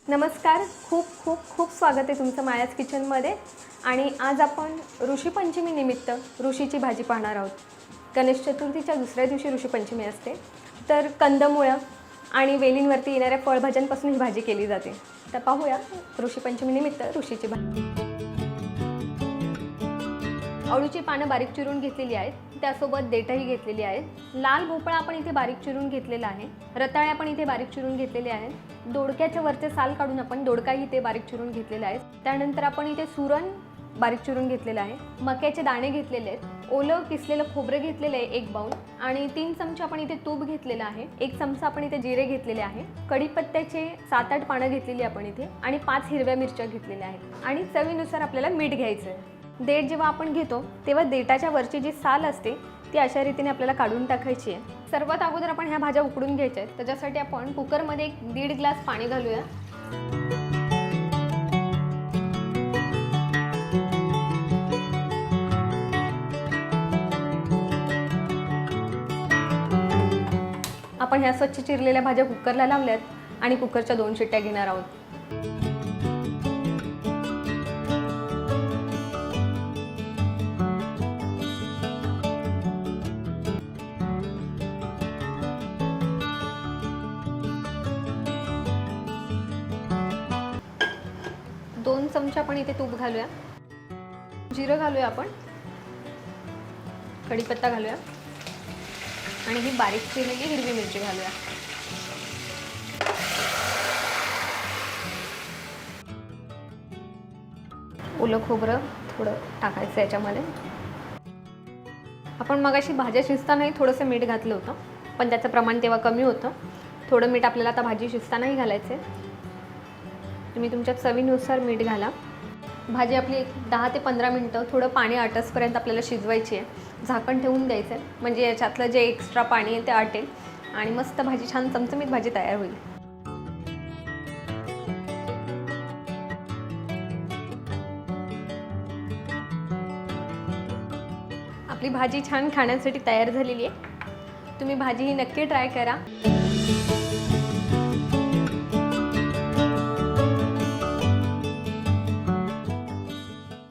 नमस्कार, खूप खूप खूप स्वागत आहे तुमचं मायाज किचनमध्ये. आणि आज आपण ऋषीपंचमी निमित्त ऋषीची भाजी पाहणार आहोत. गणेश चतुर्थीच्या दुसऱ्या दिवशी ऋषीपंचमी असते, तर कंदमुळं आणि वेलींवरती येणाऱ्या फळभाज्यांपासून ही भाजी केली जाते. तर पाहूया ऋषीपंचमी निमित्त ऋषीची भाजी. अळूची पानं बारीक चिरून घेतलेली आहेत, त्यासोबत देठही घेतलेली आहे. लाल भोपळा आपण इथे बारीक चिरून घेतलेला आहे. रताळे आपण इथे बारीक चिरून घेतलेले आहेत. दोडक्याचे वरचे साल काढून आपण दोडकाही इथे बारीक चिरून घेतलेला आहे. त्यानंतर आपण इथे सुरण बारीक चिरून घेतलेलं आहे. मक्याचे दाणे घेतलेले आहेत. ओलं किसलेलं खोबरं घेतलेलं आहे 1 बाउल आणि 3 चमचे आपण इथे तूप घेतलेलं आहे. 1 चमचा आपण इथे जिरे घेतलेले आहे. कढीपत्त्याचे 7-8 पानं घेतलेली आपण इथे आणि 5 हिरव्या मिरच्या घेतलेल्या आहेत आणि चवीनुसार आपल्याला मीठ घ्यायचं आहे. देठ जेव्हा आपण घेतो तेव्हा देठाच्या वरची जी साल असते ती अशा रीतीने आपल्याला काढून टाकायची आहे. सर्वात अगोदर आपण ह्या भाज्या उकडून घ्यायच्या आहेत. त्याच्यासाठी आपण कुकरमध्ये 1.5 ग्लास पाणी घालूया. आपण ह्या स्वच्छ चिरलेल्या भाज्या कुकरला लावल्यात आणि कुकरच्या 2 शिट्ट्या घेणार आहोत. दोन चमचे आपण इथे तूप घालूया. जिरं घालूया आपण. कढीपत्ता घालूया आणि ही बारीक चिरलेली हिरवी मिरची घालूया. ओलं खोबरं थोडं टाकायचं याच्यामध्ये. आपण मगाशी भाज्या शिजतानाही थोडंसं मीठ घातलं होतं, पण त्याचं प्रमाण तेव्हा कमी होतं. थोडं मीठ आपल्याला आता भाजी शिजतानाही घालायचं आहे. तुम्ही तुमच्या चवीनुसार मीठ घाला. भाजी आपली 10 ते 15 मिनटं थोडं पाणी आटसपर्यंत आपल्याला शिजवायची आहे. झाकण ठेवून द्यायचं आहे, म्हणजे याच्यातलं जे एक्स्ट्रा पाणी आहे ते आटेल आणि मस्त भाजी छान चमचमीत भाजी तयार होईल. आपली भाजी छान खाण्यासाठी तयार झालेली आहे. तुम्ही भाजी ही नक्की ट्राय करा.